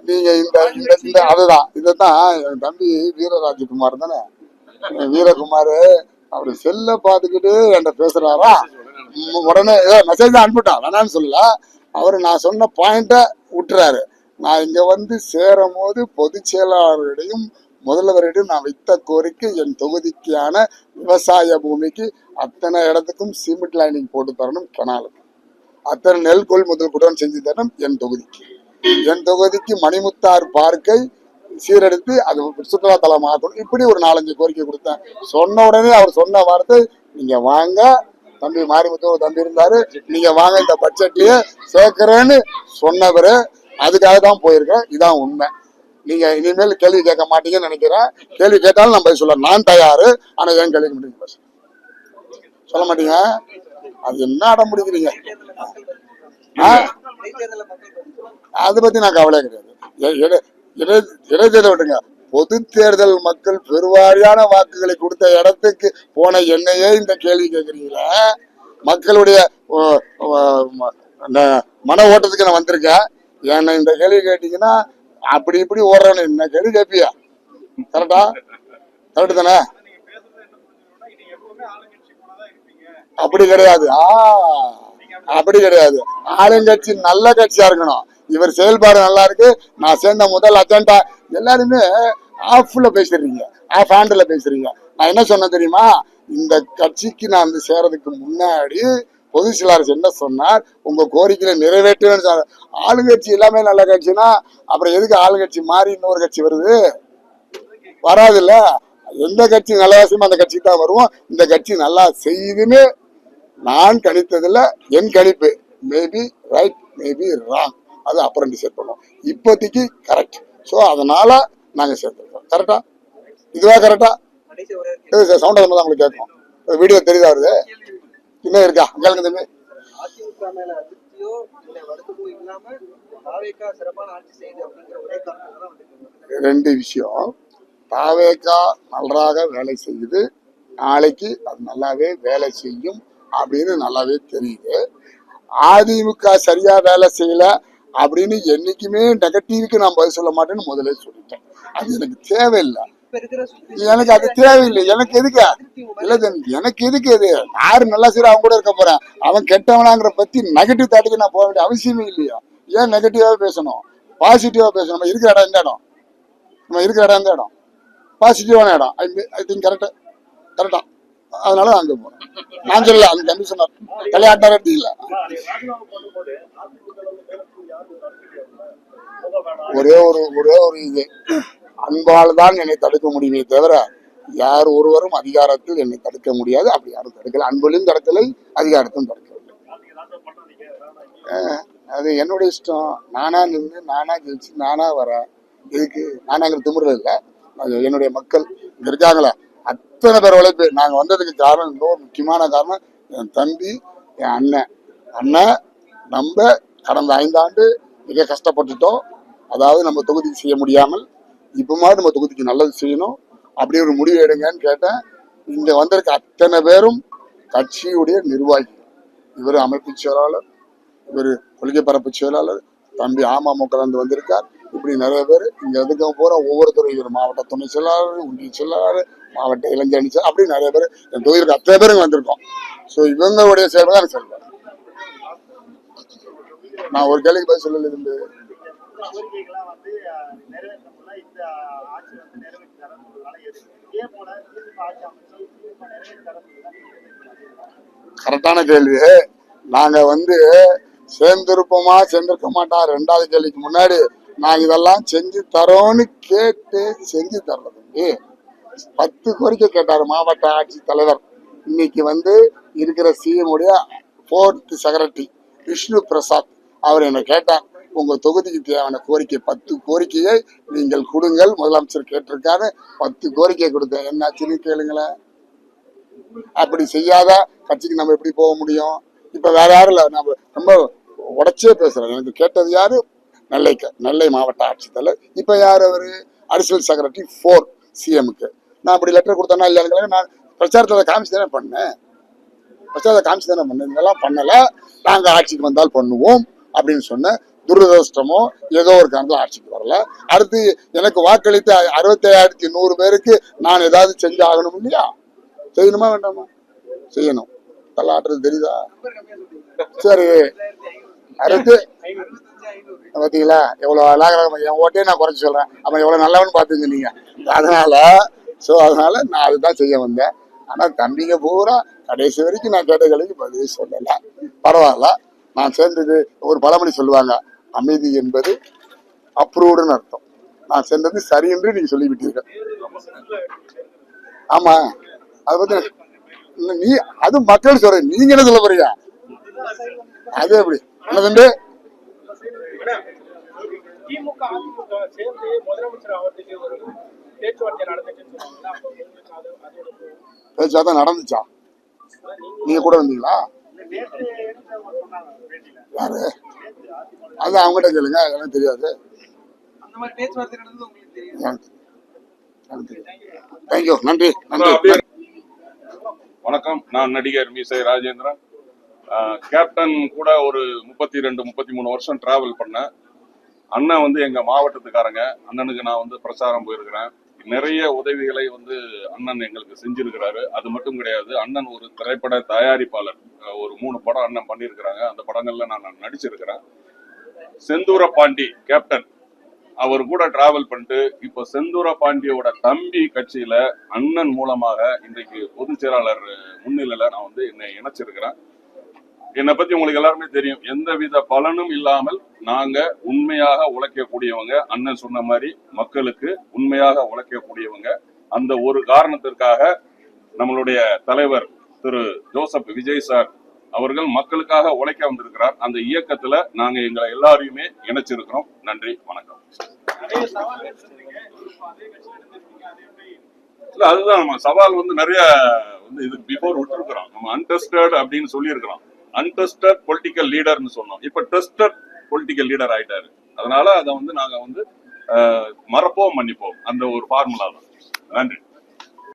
நீங்க இந்த அதுதான் இதான் என் தம்பி வீரராஜகுமார் தானே, வீரகுமார். அவரு செல்ல பாத்துக்கிட்டு என்கிட்ட பேசுறாரா, உடனே ஏதோ மெசேஜ் தான் அனுப்பிட்டான், வேணான்னு சொல்லல. அவரு நான் சொன்ன பாயிண்ட விட்டுறாரு. நான் இங்க வந்து சேரும் போது பொதுச் செயலாளரிடையும் முதல்வரிடம் நான் வைத்த கோரிக்கை என் தொகுதிக்கான விவசாய பூமிக்கு அத்தனை இடத்துக்கும் சிமெண்ட் லைனிங் போட்டு தரணும், கெனாலுக்கு அத்தனை நெல் கொள்முதல் கூட செஞ்சு தரணும் என் தொகுதிக்கு மணிமுத்தார் பார்க்கை சீரெடுத்து அது சுற்றுலா தலம் ஆக்கணும். இப்படி ஒரு 4-5 கோரிக்கை கொடுத்தேன். சொன்ன உடனே அவர் சொன்ன வார்த்தை, நீங்க வாங்க தம்பி, மாரிமுத்து தம்பி இருந்தாரு, நீங்க வாங்க இந்த பட்ஜெட்லயே சேர்க்கிறேன்னு சொன்னவரு. அதுக்காக தான் போயிருக்கேன். இதான் உண்மை. நீங்க இனிமேல் கேள்வி கேட்க மாட்டீங்கன்னு நினைக்கிறேன். கேள்வி கேட்டாலும் நம்ம சொல்ல நான் தயாரு. ஆனா ஏன் கேள்வி முடியும் சொல்ல மாட்டீங்க? அது என்ன அடம் பிடிக்கிறீங்க? அதை பத்தி நான் கவலை கிடையாது. இடைத்தேர்தல் விட்டுங்க, பொது தேர்தல் மக்கள் பெருவாரியான வாக்குகளை கொடுத்த இடத்துக்கு போன என்னையே இந்த கேள்வி கேட்கறீங்களா? மக்களுடைய மன ஓட்டத்துக்கு நான் வந்திருக்கேன். என்ன இந்த கேள்வி கேட்டீங்கன்னா அப்படி இப்படி ஓடுறேன்னு என்ன கேள்வி கேட்பியா? கரெக்டா? கரெக்டு தானே? அப்படி கிடையாது. அப்படி கிடையாது. ஆளுங்கட்சி நல்ல கட்சியா இருக்கணும். இவர் செயல்பாடு நல்லா இருக்கு, நான் சேர்ந்த முதல் அஜெண்டா, எல்லாருமே ஆஃப்ல பேசுறீங்க, ஆஃப் ஹேண்ட்ல பேசுறீங்க. நான் என்ன சொன்னேன் தெரியுமா? இந்த கட்சிக்கு நான் வந்து சேரதுக்கு முன்னாடி பொதுச் செயலாளர் என்ன சொன்னார், உங்க கோரிக்கையை நிறைவேற்றுவேன்னு சொன்னார். ஆளுங்கட்சி எல்லாமே நல்ல கட்சினா அப்புறம் எதுக்கு ஆளுங்கட்சி மாறி இன்னொரு கட்சி வருது? வராது இல்ல. எந்த கட்சி நல்ல விஷயமோ அந்த கட்சிக்கு தான் வருவோம். இந்த கட்சி நல்லா செய்யுதுன்னு நான் கணித்ததுல என் கணிப்பு மேபி ரைட் மேபி ராங், அது அப்புறம் டிசைட் பண்ணுவோம். இப்போதைக்கு கரெக்ட். ஸோ அதனால நாங்க சேர்த்துருக்கோம். கரெக்டா? இதுவா கரெக்டா? சவுண்ட் தான் உங்களுக்கு கேட்கும். வீடியோ தெரியுதா? வருது இன்னும் இருக்கா? கேளுங்க தம்பி. ரெண்டு விஷயம். தாவேகா நன்றாக வேலை செய்யுது, நாளைக்கு அது நல்லாவே வேலை செய்யும் அப்படின்னு நல்லாவே தெரியுது. அதிமுக சரியா வேலை செய்யல அப்படின்னு என்னைக்குமே நெகட்டிவ்க்கு நான் பதில் சொல்ல மாட்டேன்னு முதல்ல சொல்லிட்டேன். அது எனக்கு தேவையில்லை. எனக்கு அது தேவையில்லை. எனக்கு எதுக்கு இல்ல தம்பி, எனக்கு எதுக்கு? அது யாரு நல்லா செய்யற அவங்க கூட இருக்க போறேன். அவன் கெட்டவனாங்கிற பத்தி நெகட்டிவ் தாட்டுக்கு நான் போக வேண்டிய அவசியமே இல்லையா? ஏன் நெகட்டிவா பேசணும்? பாசிட்டிவா பேசணும். நம்ம இருக்கிற இடம் எந்த இடம்? நம்ம இருக்கிற இடம் எந்த இடம்? பாசிட்டிவான இடம். ஐ திங்க் கரெக்டா. அதனால அங்க போறேன். நான் சொல்லல, அந்த தம்பி சொன்னார் தலையாட்டார இல்ல. ஒரே ஒரு இது, அன்பால் தான் என்னை தடுக்க முடியுமே தவிர யார் ஒருவரும் அதிகாரத்தில் என்னை தடுக்க முடியாது. அப்படி யாரும் தடுக்கல. அன்புலையும் தடுக்கலை, அதிகாரத்தையும் தடுக்கவில்லை. அது என்னுடைய இஷ்டம். நானா நின்று நானா ஜெயிச்சு நானா வரேன். இதுக்கு நானாங்கிற திமுறை இல்லை. என்னுடைய மக்கள் இங்க இருக்காங்களே அத்தனை பேர் உழைப்பு. நாங்க வந்ததுக்கு காரணம், இன்னொரு முக்கியமான காரணம் என் தம்பி, என் அண்ணன். நம்ம கடந்த 5 ஆண்டு மிக கஷ்டப்பட்டுட்டோம். அதாவது நம்ம தொகுதிக்கு செய்ய முடியாமல் இப்பமாவது நம்ம தொகுதிக்கு நல்லது செய்யணும், அப்படி ஒரு முடிவு எடுங்கன்னு கேட்டேன். இங்க வந்திருக்க அத்தனை பேரும் கட்சியுடைய நிர்வாகி. இவர் அமைப்பு செயலாளர், இவர் கொள்கை பரப்பு செயலாளர், தம்பி அமமுக வந்திருக்கார். இப்படி நிறைய பேர் இங்க எதுக்க போற ஒவ்வொருத்தரும், இவர் மாவட்ட துணை செயலாளர், ஒன்றிய செயலாளர், மாவட்ட இளைஞரணி செயலாளர், அப்படி நிறைய பேர் என் தொகுதிக்கு அத்தனை பேரும் வந்திருக்கோம். ஸோ இவங்களுடைய செயல்பாடு சொல்றேன். நான் ஒரு கேள்விக்கு பதில் சொல்லல. இருந்து கரெக்டான கேள்வி. நாங்க வந்து சேர்ந்திருப்போமா சேர்ந்திருக்க மாட்டா 2வது கேள்விக்கு முன்னாடி நாங்க இதெல்லாம் செஞ்சு தரோன்னு கேட்டு செஞ்சு தர்றது. 10 கோரிக்கை கேட்டாரு மாவட்ட ஆட்சித் தலைவர். இன்னைக்கு வந்து இருக்கிற சிஎம் உடைய 4th செக்ரட்டரி விஷ்ணு பிரசாத் அவர் என்ன கேட்டார், உங்க தொகுதிக்கு தேவையான கோரிக்கை 10 கோரிக்கையை நீங்கள் கொடுங்கள், முதலமைச்சர் கேட்டிருக்காரு. 10 கோரிக்கை கொடுத்தேன். என்னாச்சுன்னு கேளுங்களேன். அப்படி செய்யாத கட்சிக்கு நம்ம எப்படி போக முடியும்? இப்ப வேற யாரும் இல்ல, நம்ம ரொம்ப உடச்சே பேசுறேன். எனக்கு கேட்டது யாரு? நெல்லை மாவட்ட ஆட்சித்தலைவர். இப்ப யார் அவரு? Additional secretary 4 சிஎம்க்கு. நான் அப்படி லெட்டர் கொடுத்தேன்னா இல்லைன்னு நான் பிரச்சாரத்தை காமிச்சு தானே பண்ணேன். ஃபர்ஸ்ட் அதை காமிச்சு தானே பண்ண, இதெல்லாம் பண்ணல, நாங்க ஆட்சிக்கு வந்தால் பண்ணுவோம் அப்படின்னு சொன்ன துரதிருஷ்டமோ ஏதோ ஒரு காரணத்தில் ஆட்சிக்கு வரல. அடுத்து எனக்கு வாக்களித்த 67,100 பேருக்கு நான் ஏதாவது செஞ்சு ஆகணும் இல்லையா? செய்யணுமா வேண்டாமா? செய்யணும். தள்ளாட்டுறது தெரியுதா? சரி, அடுத்து பாத்தீங்களா எவ்வளவு அழகா என் ஓட்டையே நான் குறைச்சி சொல்றேன். அப்ப எவ்வளவு நல்லவன்னு பாத்துங்க நீங்க. அதனால நான் அதுதான் செய்ய வந்தேன். ஆனா தம்பிங்க பூரா கடைசி வரைக்கும் நான் கேட்ட கேள்விக்கு பதில் சொல்லல. பரவாயில்ல, நான் சேர்ந்தது ஒரு பழமொழி சொல்லுவாங்க, அமைதி என்பது அப்ரூவ்டுன்னு அர்த்தம். நான் சென்றது சரி என்று நீங்க சொல்லிவிட்டீர்கள். ஆமா, அதை பத்தி நீ அது மக்கள் சொல்ற, நீங்க என்ன சொல்ல போறீங்க? அது எப்படி என்னது? பேச்சுவார்த்தை நடந்துச்சா? நீங்க கூட வந்தீங்களா? யாரு? அது அவங்ககிட்ட கேளுங்க, எனக்கு தெரியாது. தேங்க்யூ, நன்றி நன்றி. வணக்கம், நான் நடிகர் மீசை ராஜேந்திரன். கேப்டன் கூட ஒரு 32-33 வருஷம் டிராவல் பண்ணேன். அண்ணன் வந்து எங்க மாவட்டத்துக்காரங்க. அண்ணனுக்கு நான் வந்து பிரச்சாரம் போயிருக்கிறேன். நிறைய உதவிகளை வந்து அண்ணன் எங்களுக்கு செஞ்சிருக்கிறாரு. அது மட்டும் கிடையாது, அண்ணன் ஒரு திரைப்பட தயாரிப்பாளர். ஒரு 3 படம் அண்ணன் பண்ணியிருக்கிறாங்க. அந்த படங்கள்ல நான் நடிச்சிருக்கிறேன். செந்தூர பாண்டி கேப்டன் அவர் கூட டிராவல் பண்ணிட்டு இப்போ செந்தூர பாண்டியோட தம்பி கட்சியில அண்ணன் மூலமாக இன்றைக்கு பொதுச் செயலாளர் முன்னிலையில நான் வந்து என்னை இணைச்சிருக்கிறேன். என்னை பத்தி உங்களுக்கு எல்லாருமே தெரியும். எந்தவித பலனும் இல்லாமல் நாங்க உண்மையாக உழைக்கக்கூடியவங்க. அண்ணன் சொன்ன மாதிரி மக்களுக்கு உண்மையாக உழைக்கக்கூடியவங்க. அந்த ஒரு காரணத்திற்காக நம்மளுடைய தலைவர் திரு ஜோசப் விஜய் சார் அவர்கள் மக்களுக்காக உழைக்க வந்திருக்கிறார். அந்த இயக்கத்துல நாங்க எங்களை எல்லாரையுமே இணைச்சிருக்கிறோம். நன்றி, வணக்கம். இல்ல, அதுதான் நம்ம சவால் வந்து நிறைய வந்து இதுக்கு பிஃபோர் விட்டுருக்கிறோம். நம்ம அன்டெஸ்டட் அப்படின்னு சொல்லி இருக்கிறோம். அன்டெஸ்டட் பொலிட்டிக்கல் லீடர்னு சொன்னோம். இப்ப டெஸ்டட் பொலிட்டிக்கல் லீடர் ஆயிட்டாரு. அதனால அதை வந்து நாங்க வந்து மறப்போம் மன்னிப்போம், அந்த ஒரு ஃபார்முலா தான். நன்றி.